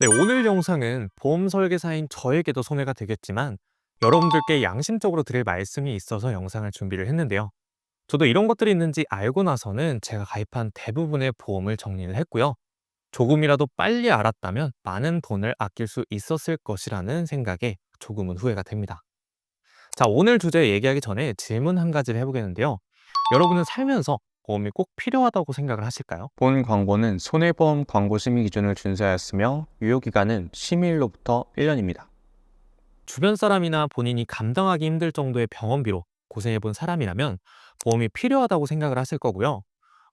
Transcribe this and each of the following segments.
네, 오늘 영상은 보험 설계사인 저에게도 손해가 되겠지만 여러분들께 양심적으로 드릴 말씀이 있어서 영상을 준비를 했는데요. 저도 이런 것들이 있는지 알고 나서는 제가 가입한 대부분의 보험을 정리를 했고요. 조금이라도 빨리 알았다면 많은 돈을 아낄 수 있었을 것이라는 생각에 조금은 후회가 됩니다. 자, 오늘 주제 얘기하기 전에 질문 한 가지를 해보겠는데요. 여러분은 살면서 보험이 꼭 필요하다고 생각을 하실까요? 본 광고는 손해보험 광고 심의 기준을 준수하였으며 유효기간은 심의일로부터 1년입니다. 주변 사람이나 본인이 감당하기 힘들 정도의 병원비로 고생해본 사람이라면 보험이 필요하다고 생각을 하실 거고요.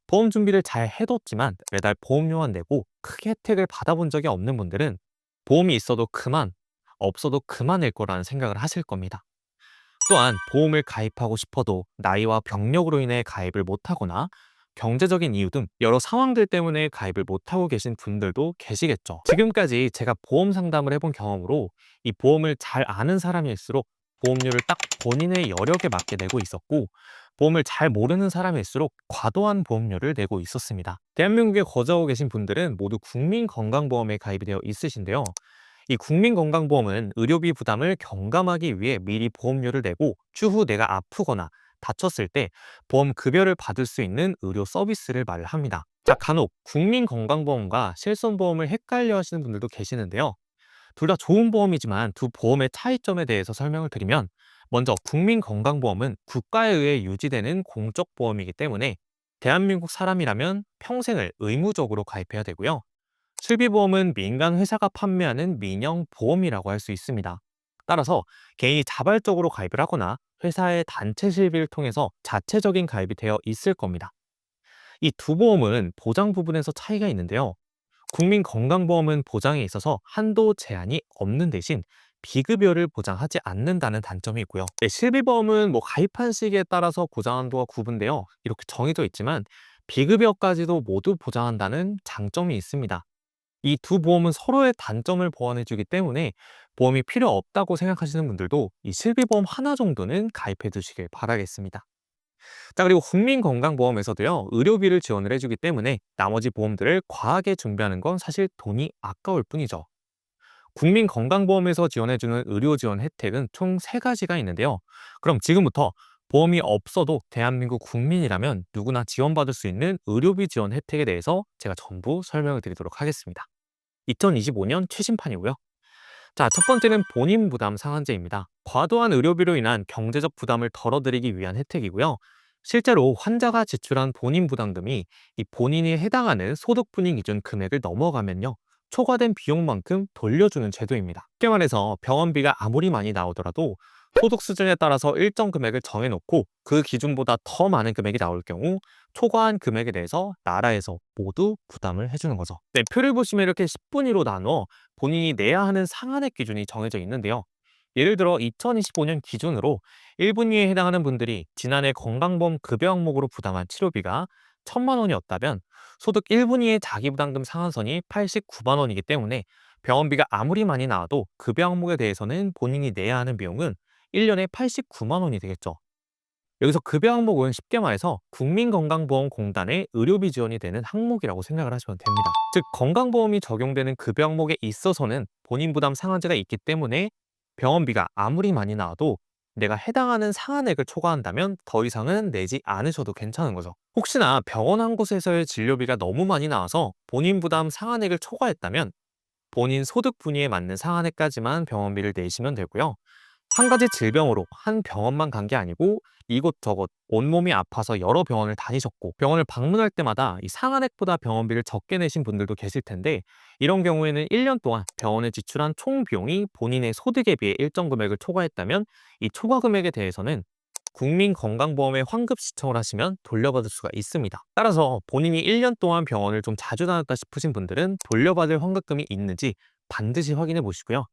보험 준비를 잘 해뒀지만 매달 보험료만 내고 크게 혜택을 받아본 적이 없는 분들은 보험이 있어도 그만, 없어도 그만일 거라는 생각을 하실 겁니다. 또한 보험을 가입하고 싶어도 나이와 병력으로 인해 가입을 못하거나 경제적인 이유 등 여러 상황들 때문에 가입을 못하고 계신 분들도 계시겠죠. 지금까지 제가 보험 상담을 해본 경험으로 이 보험을 잘 아는 사람일수록 보험료를 딱 본인의 여력에 맞게 내고 있었고, 보험을 잘 모르는 사람일수록 과도한 보험료를 내고 있었습니다. 대한민국에 거주하고 계신 분들은 모두 국민건강보험에 가입이 되어 있으신데요. 이 국민건강보험은 의료비 부담을 경감하기 위해 미리 보험료를 내고 추후 내가 아프거나 다쳤을 때 보험 급여를 받을 수 있는 의료 서비스를 말을 합니다. 자, 간혹 국민건강보험과 실손보험을 헷갈려 하시는 분들도 계시는데요. 둘 다 좋은 보험이지만 두 보험의 차이점에 대해서 설명을 드리면, 먼저 국민건강보험은 국가에 의해 유지되는 공적보험이기 때문에 대한민국 사람이라면 평생을 의무적으로 가입해야 되고요. 실비보험은 민간 회사가 판매하는 민영 보험이라고 할 수 있습니다. 따라서 개인이 자발적으로 가입을 하거나 회사의 단체 실비를 통해서 자체적인 가입이 되어 있을 겁니다. 이 두 보험은 보장 부분에서 차이가 있는데요. 국민건강보험은 보장에 있어서 한도 제한이 없는 대신 비급여를 보장하지 않는다는 단점이 있고요. 네, 실비보험은 가입한 시기에 따라서 보장 한도가 구분되어 이렇게 정해져 있지만 비급여까지도 모두 보장한다는 장점이 있습니다. 이 두 보험은 서로의 단점을 보완해 주기 때문에 보험이 필요 없다고 생각하시는 분들도 이 실비보험 하나 정도는 가입해 두시길 바라겠습니다. 자, 그리고 국민건강보험에서도요, 의료비를 지원을 해주기 때문에 나머지 보험들을 과하게 준비하는 건 사실 돈이 아까울 뿐이죠. 국민건강보험에서 지원해주는 의료 지원 혜택은 총 3가지가 있는데요. 그럼 지금부터 보험이 없어도 대한민국 국민이라면 누구나 지원받을 수 있는 의료비 지원 혜택에 대해서 제가 전부 설명을 드리도록 하겠습니다. 2025년 최신판이고요. 자, 첫 번째는 본인 부담 상한제입니다. 과도한 의료비로 인한 경제적 부담을 덜어드리기 위한 혜택이고요. 실제로 환자가 지출한 본인 부담금이 이 본인이 해당하는 소득분위 기준 금액을 넘어가면요, 초과된 비용만큼 돌려주는 제도입니다. 쉽게 말해서 병원비가 아무리 많이 나오더라도 소득 수준에 따라서 일정 금액을 정해놓고 그 기준보다 더 많은 금액이 나올 경우 초과한 금액에 대해서 나라에서 모두 부담을 해주는 거죠. 네, 표를 보시면 이렇게 10분위로 나눠 본인이 내야 하는 상한액 기준이 정해져 있는데요. 예를 들어 2025년 기준으로 1분위에 해당하는 분들이 지난해 건강보험 급여 항목으로 부담한 치료비가 1,000만 원이었다면 소득 1분위의 자기부담금 상한선이 89만 원이기 때문에 병원비가 아무리 많이 나와도 급여 항목에 대해서는 본인이 내야 하는 비용은 1년에 89만 원이 되겠죠. 여기서 급여 항목은 쉽게 말해서 국민건강보험공단의 의료비 지원이 되는 항목이라고 생각을 하시면 됩니다. 즉, 건강보험이 적용되는 급여 항목에 있어서는 본인 부담 상한제가 있기 때문에 병원비가 아무리 많이 나와도 내가 해당하는 상한액을 초과한다면 더 이상은 내지 않으셔도 괜찮은 거죠. 혹시나 병원 한 곳에서의 진료비가 너무 많이 나와서 본인 부담 상한액을 초과했다면 본인 소득 분위에 맞는 상한액까지만 병원비를 내시면 되고요. 한 가지 질병으로 한 병원만 간 게 아니고 이곳저곳 온몸이 아파서 여러 병원을 다니셨고 병원을 방문할 때마다 이 상한액보다 병원비를 적게 내신 분들도 계실 텐데, 이런 경우에는 1년 동안 병원에 지출한 총 비용이 본인의 소득에 비해 일정 금액을 초과했다면 이 초과 금액에 대해서는 국민건강보험에 환급 신청을 하시면 돌려받을 수가 있습니다. 따라서 본인이 1년 동안 병원을 좀 자주 다녔다 싶으신 분들은 돌려받을 환급금이 있는지 반드시 확인해 보시고요.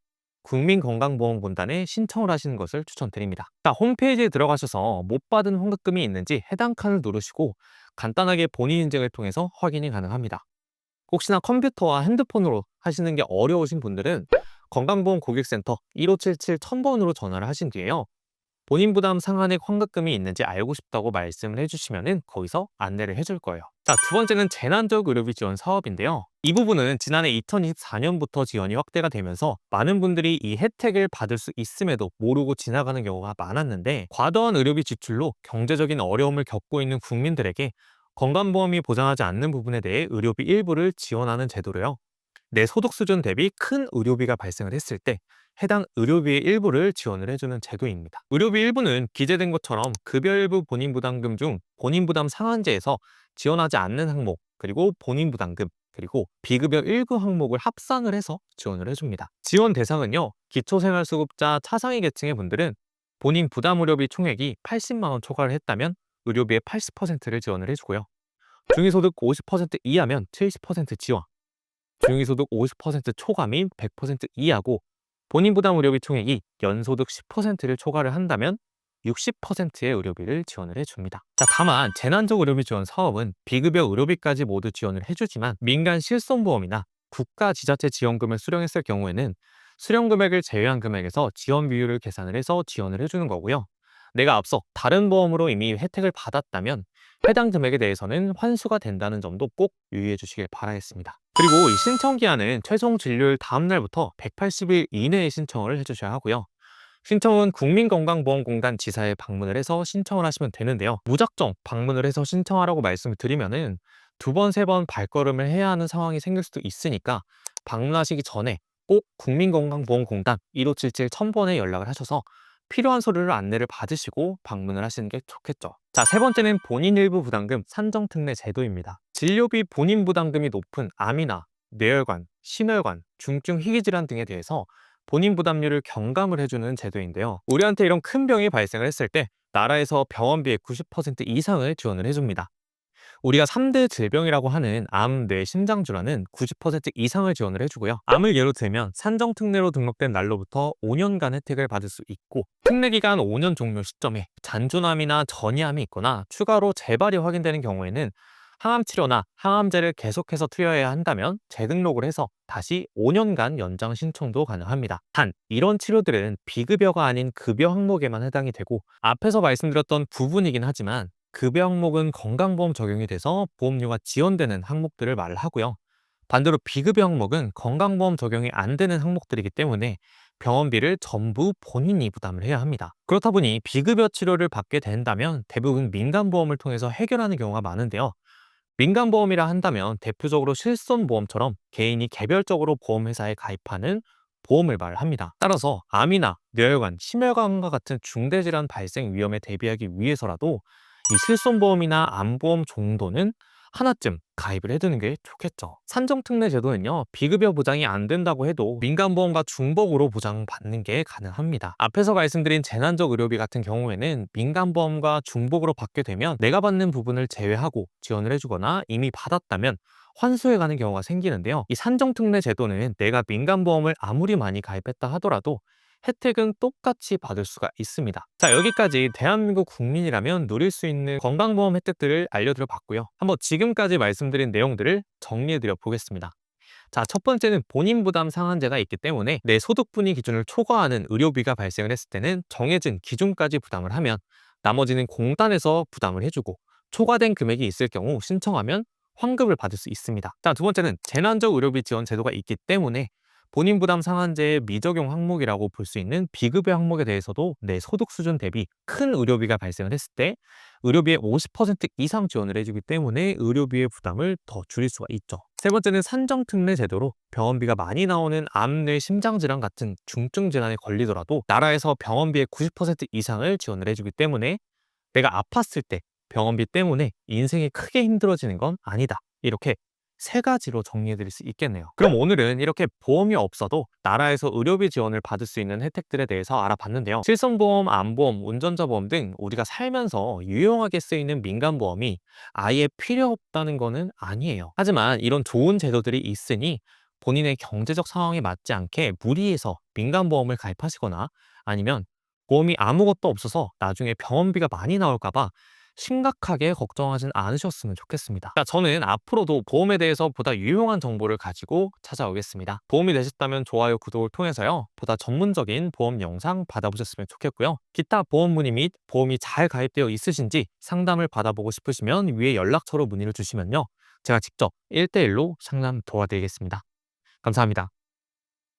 국민건강보험공단에 신청을 하시는 것을 추천드립니다. 자, 홈페이지에 들어가셔서 못 받은 환급금이 있는지 해당 칸을 누르시고 간단하게 본인 인증을 통해서 확인이 가능합니다. 혹시나 컴퓨터와 핸드폰으로 하시는 게 어려우신 분들은 건강보험 고객센터 1577-1000번으로 전화를 하신 뒤에요, 본인 부담 상한액 환급금이 있는지 알고 싶다고 말씀을 해주시면은 거기서 안내를 해줄 거예요. 자, 두 번째는 재난적 의료비 지원 사업인데요. 이 부분은 지난해 2024년부터 지원이 확대가 되면서 많은 분들이 이 혜택을 받을 수 있음에도 모르고 지나가는 경우가 많았는데, 과도한 의료비 지출로 경제적인 어려움을 겪고 있는 국민들에게 건강보험이 보장하지 않는 부분에 대해 의료비 일부를 지원하는 제도로요. 내 소득 수준 대비 큰 의료비가 발생을 했을 때 해당 의료비의 일부를 지원을 해주는 제도입니다. 의료비 일부는 기재된 것처럼 급여 일부 본인 부담금 중 본인 부담 상한제에서 지원하지 않는 항목, 그리고 본인 부담금, 그리고 비급여 일부 항목을 합산을 해서 지원을 해줍니다. 지원 대상은요, 기초생활수급자 차상위 계층의 분들은 본인 부담 의료비 총액이 80만 원 초과를 했다면 의료비의 80%를 지원을 해주고요. 중위소득 50% 이하면 70% 지원, 중위소득 50% 초과민 100% 이하고 본인 부담 의료비 총액이 연소득 10%를 초과를 한다면 60%의 의료비를 지원을 해줍니다. 자, 다만 재난적 의료비 지원 사업은 비급여 의료비까지 모두 지원을 해주지만 민간 실손보험이나 국가 지자체 지원금을 수령했을 경우에는 수령 금액을 제외한 금액에서 지원 비율을 계산을 해서 지원을 해주는 거고요. 내가 앞서 다른 보험으로 이미 혜택을 받았다면 해당 금액에 대해서는 환수가 된다는 점도 꼭 유의해 주시길 바라겠습니다. 그리고 이 신청 기한은 최종 진료일 다음 날부터 180일 이내에 신청을 해주셔야 하고요. 신청은 국민건강보험공단 지사에 방문을 해서 신청을 하시면 되는데요. 무작정 방문을 해서 신청하라고 말씀을 드리면은 두 번, 세 번 발걸음을 해야 하는 상황이 생길 수도 있으니까 방문하시기 전에 꼭 국민건강보험공단 1577 1000번에 연락을 하셔서 필요한 서류를 안내를 받으시고 방문을 하시는 게 좋겠죠. 자, 세 번째는 본인 일부 부담금 산정특례 제도입니다. 진료비 본인 부담금이 높은 암이나 뇌혈관, 심혈관, 중증 희귀질환 등에 대해서 본인 부담률을 경감을 해주는 제도인데요. 우리한테 이런 큰 병이 발생을 했을 때 나라에서 병원비의 90% 이상을 지원을 해줍니다. 우리가 3대 질병이라고 하는 암, 뇌, 심장 질환은 90% 이상을 지원을 해주고요. 암을 예로 들면 산정특례로 등록된 날로부터 5년간 혜택을 받을 수 있고, 특례기간 5년 종료 시점에 잔존암이나 전이암이 있거나 추가로 재발이 확인되는 경우에는 항암치료나 항암제를 계속해서 투여해야 한다면 재등록을 해서 다시 5년간 연장 신청도 가능합니다. 단, 이런 치료들은 비급여가 아닌 급여 항목에만 해당이 되고, 앞에서 말씀드렸던 부분이긴 하지만 급여 항목은 건강보험 적용이 돼서 보험료가 지원되는 항목들을 말하고요. 반대로 비급여 항목은 건강보험 적용이 안 되는 항목들이기 때문에 병원비를 전부 본인이 부담을 해야 합니다. 그렇다 보니 비급여 치료를 받게 된다면 대부분 민간보험을 통해서 해결하는 경우가 많은데요. 민간보험이라 한다면 대표적으로 실손보험처럼 개인이 개별적으로 보험회사에 가입하는 보험을 말합니다. 따라서 암이나 뇌혈관, 심혈관과 같은 중대질환 발생 위험에 대비하기 위해서라도 이 실손보험이나 암보험 정도는 하나쯤 가입을 해두는 게 좋겠죠. 산정특례 제도는요, 비급여 보장이 안 된다고 해도 민간보험과 중복으로 보장받는 게 가능합니다. 앞에서 말씀드린 재난적 의료비 같은 경우에는 민간보험과 중복으로 받게 되면 내가 받는 부분을 제외하고 지원을 해주거나 이미 받았다면 환수해가는 경우가 생기는데요. 이 산정특례 제도는 내가 민간보험을 아무리 많이 가입했다 하더라도 혜택은 똑같이 받을 수가 있습니다. 자, 여기까지 대한민국 국민이라면 누릴 수 있는 건강보험 혜택들을 알려드려 봤고요. 한번 지금까지 말씀드린 내용들을 정리해드려 보겠습니다. 자, 첫 번째는 본인 부담 상한제가 있기 때문에 내 소득분위 기준을 초과하는 의료비가 발생을 했을 때는 정해진 기준까지 부담을 하면 나머지는 공단에서 부담을 해주고, 초과된 금액이 있을 경우 신청하면 환급을 받을 수 있습니다. 자, 두 번째는 재난적 의료비 지원 제도가 있기 때문에 본인 부담 상한제의 미적용 항목이라고 볼 수 있는 비급여 항목에 대해서도 내 소득 수준 대비 큰 의료비가 발생을 했을 때 의료비의 50% 이상 지원을 해주기 때문에 의료비의 부담을 더 줄일 수가 있죠. 세 번째는 산정특례 제도로 병원비가 많이 나오는 암, 뇌, 심장질환 같은 중증 질환에 걸리더라도 나라에서 병원비의 90% 이상을 지원을 해주기 때문에 내가 아팠을 때 병원비 때문에 인생이 크게 힘들어지는 건 아니다. 이렇게 세 가지로 정리해 드릴 수 있겠네요. 그럼 오늘은 이렇게 보험이 없어도 나라에서 의료비 지원을 받을 수 있는 혜택들에 대해서 알아봤는데요. 실손보험, 암보험, 운전자 보험 등 우리가 살면서 유용하게 쓰이는 민간보험이 아예 필요 없다는 거는 아니에요. 하지만 이런 좋은 제도들이 있으니 본인의 경제적 상황에 맞지 않게 무리해서 민간보험을 가입하시거나 아니면 보험이 아무것도 없어서 나중에 병원비가 많이 나올까 봐 심각하게 걱정하진 않으셨으면 좋겠습니다. 자, 저는 앞으로도 보험에 대해서 보다 유용한 정보를 가지고 찾아오겠습니다. 도움이 되셨다면 좋아요, 구독을 통해서요, 보다 전문적인 보험 영상 받아보셨으면 좋겠고요. 기타 보험 문의 및 보험이 잘 가입되어 있으신지 상담을 받아보고 싶으시면 위에 연락처로 문의를 주시면요, 제가 직접 1대1로 상담 도와드리겠습니다. 감사합니다.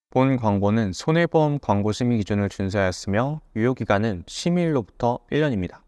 본 광고는 손해보험 광고 심의 기준을 준수하였으며 유효기간은 심의일로부터 1년입니다.